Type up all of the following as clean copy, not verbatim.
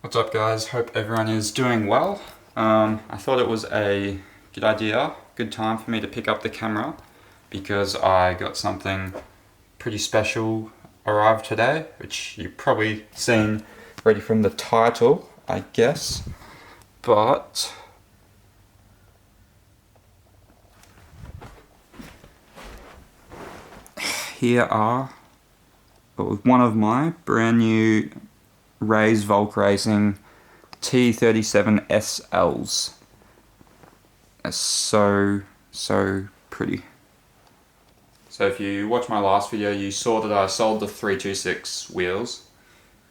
What's up guys, hope everyone is doing well. I thought it was a good idea, good time for me to pick up the camera because I got something pretty special arrived today, which you've probably seen already from the title, I guess. But here are one of my brand new Rays Volk Raving TE37SLs. It's so pretty. So if you watched my last video, you saw that I sold the 326 wheels,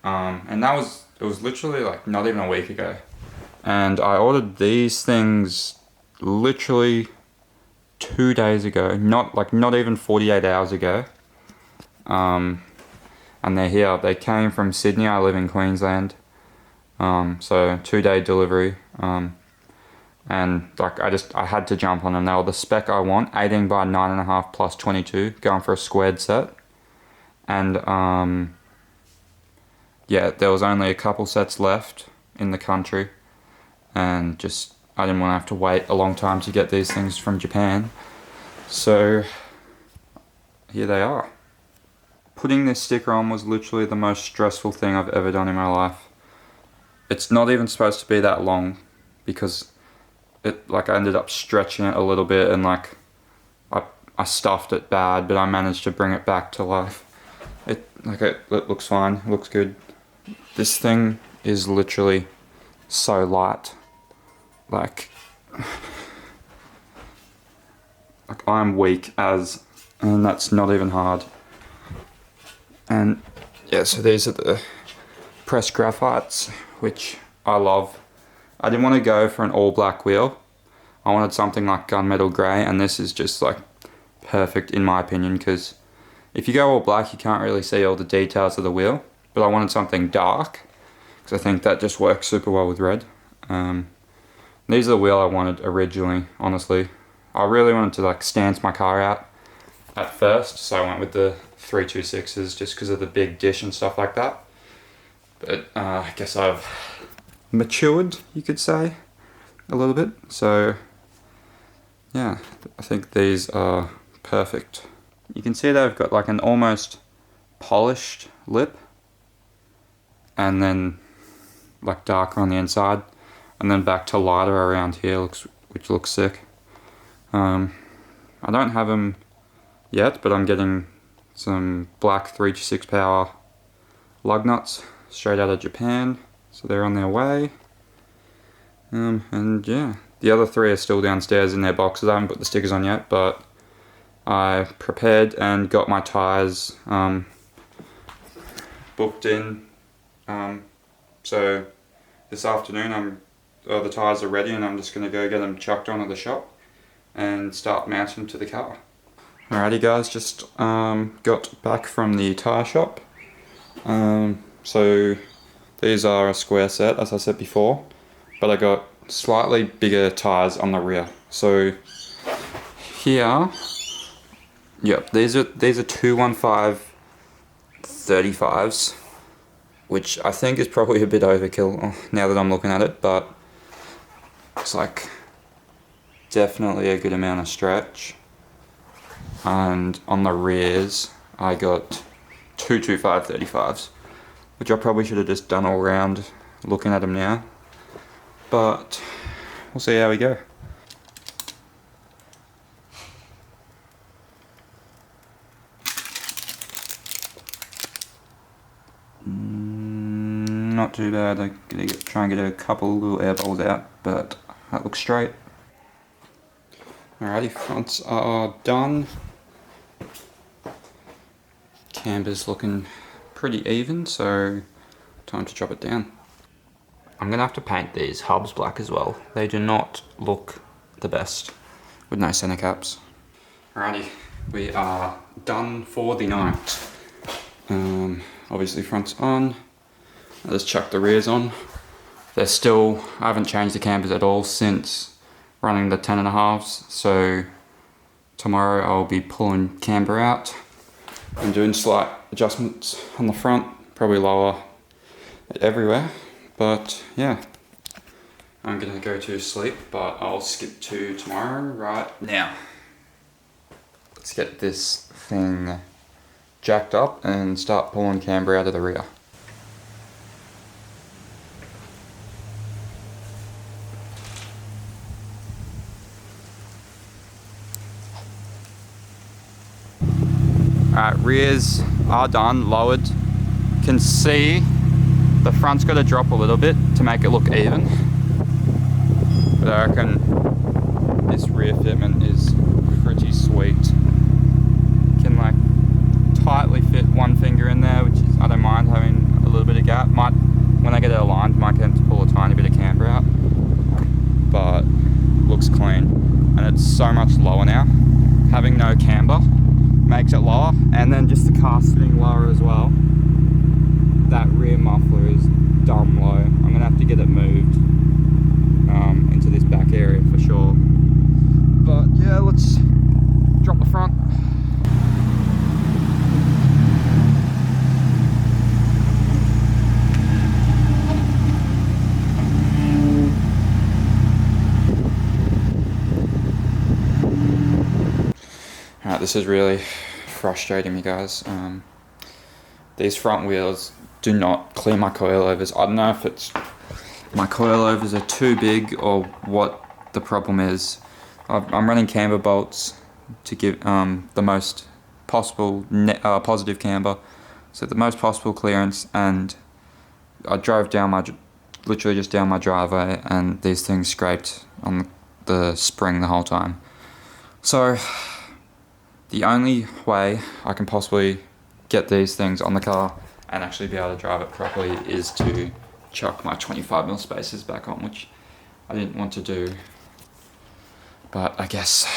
and it was literally like not even a week ago, and I ordered these things literally 2 days ago, not even 48 hours ago. And they're here. They came from Sydney. I live in Queensland, so 2-day delivery. And like I had to jump on them. They were the spec I want, 18 by 9.5 plus 22, going for a squared set. And yeah, there was only a couple sets left in the country, and just I didn't want to have to wait a long time to get these things from Japan. So here they are. Putting this sticker on was literally the most stressful thing I've ever done in my life. It's not even supposed to be that long because I ended up stretching it a little bit, and I stuffed it bad, but I managed to bring it back to life. It looks fine, it looks good. This thing is literally so light. Like I'm weak and that's not even hard. And yeah, so these are the Pressed Graphites, which I love. I didn't want to go for an all black wheel. I wanted something like gunmetal grey, and this is just like perfect in my opinion, because if you go all black you can't really see all the details of the wheel, but I wanted something dark because I think that just works super well with red. These are the wheel I wanted originally, honestly. I really wanted to like stance my car out at first, so I went with the 326s just because of the big dish and stuff like that. But I guess I've matured, you could say, a little bit. So yeah, I think these are perfect. You can see they've got like an almost polished lip, and then like darker on the inside, and then back to lighter around here, which looks sick. I don't have them yet, but I'm getting some black 326 power lug nuts straight out of Japan, so they're on their way. And yeah, the other three are still downstairs in their boxes. I haven't put the stickers on yet, but I prepared and got my tyres booked in. So this afternoon the tyres are ready, and I'm just going to go get them chucked on at the shop and start mounting them to the car. Alrighty guys, just got back from the tyre shop. So these are a square set, as I said before, but I got slightly bigger tyres on the rear. So here, yep, these are 215 35s, which I think is probably a bit overkill now that I'm looking at it, but it's like definitely a good amount of stretch. And on the rears I got 225 35s, which I probably should have just done all round looking at them now, but we'll see how we go. Not too bad. I'm gonna try and get a couple little air bubbles out, but that looks straight. Alrighty, fronts are done. Camber's looking pretty even, so time to chop it down. I'm gonna have to paint these hubs black as well. They do not look the best with no center caps. Alrighty, we are done for the night. Obviously front's on. I just chucked the rears on. They're still, I haven't changed the cambers at all since running the 10.5s, so tomorrow I'll be pulling camber out and doing slight adjustments on the front, probably lower it everywhere, But yeah, I'm gonna go to sleep, but I'll skip to tomorrow right now. Let's get this thing jacked up and start pulling camber out of the rear. Alright, rears are done, lowered. Can see the front's got to drop a little bit to make it look even. But I reckon this rear fitment is pretty sweet. Can like tightly fit one finger in there, which is, I don't mind having a little bit of gap. Might, when I get it aligned, might get to pull a tiny bit of camber out. But looks clean. And it's so much lower now. Having no camber makes it lower, and then just the car sitting lower as well. That rear muffler is dumb low. I'm gonna have to get it moved into this back area for sure. But yeah, let's drop the front. Alright, this is really frustrating me, guys. These front wheels do not clear my coilovers. I don't know if it's my coilovers are too big or what the problem is. I'm running camber bolts to give the most possible positive camber, so the most possible clearance, and I drove down literally just down my driveway, and these things scraped on the spring the whole time. So the only way I can possibly get these things on the car and actually be able to drive it properly is to chuck my 25mm spacers back on, which I didn't want to do. But I guess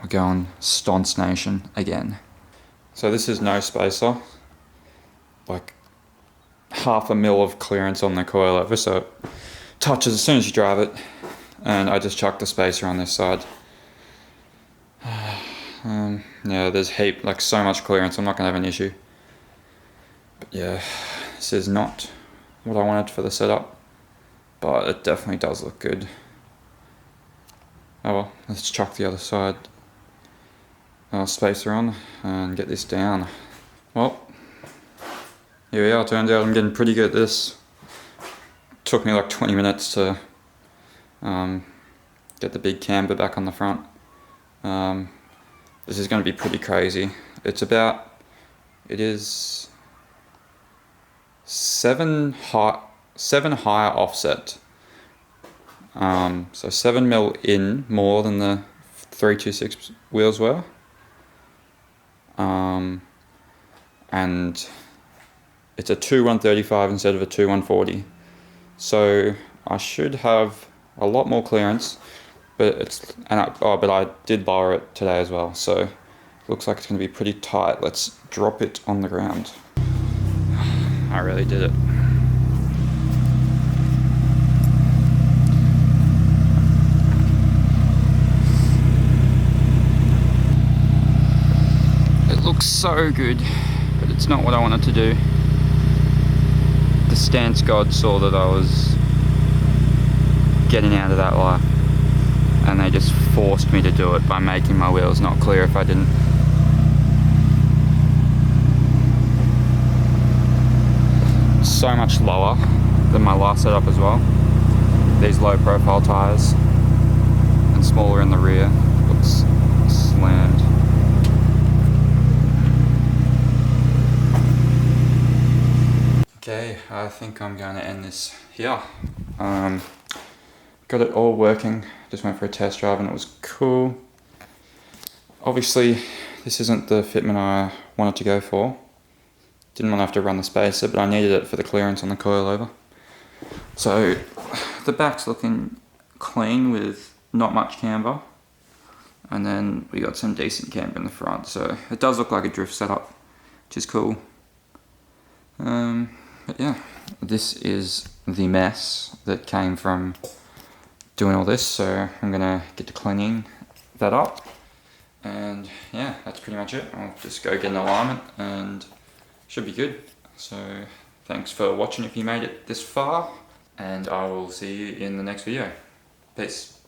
we're going Stonce Nation again. So this is no spacer, like 1/2 mil of clearance on the coilover, so it touches as soon as you drive it, and I just chucked the spacer on this side. Yeah, there's so much clearance, I'm not gonna have an issue. But yeah, this is not what I wanted for the setup, but it definitely does look good. Oh well, let's chuck the other side spacer on and get this down. Well, here we are. Turned out I'm getting pretty good at this. Took me like 20 minutes to get the big camber back on the front. This is going to be pretty crazy. It is 7 higher offset. So 7mm in more than the 326 wheels were. And it's a 2/135 instead of a 2/140. So I should have a lot more clearance. But I did lower it today as well, so looks like it's going to be pretty tight. Let's drop it on the ground. I really did it. It looks so good, but it's not what I wanted to do. The stance god saw that I was getting out of that life, and they just forced me to do it by making my wheels not clear if I didn't. So much lower than my last setup as well. These low profile tyres and smaller in the rear. Looks slammed. Okay, I think I'm going to end this here. Got it all working. Just went for a test drive and it was cool. Obviously, this isn't the fitment I wanted to go for. Didn't want to have to run the spacer, but I needed it for the clearance on the coilover. So the back's looking clean with not much camber. And then we got some decent camber in the front. So it does look like a drift setup, which is cool. But yeah, this is the mess that came from doing all this, so I'm gonna get to cleaning that up, and yeah, that's pretty much it. I'll just go get an alignment and should be good. So thanks for watching if you made it this far. and I will see you in the next video. Peace.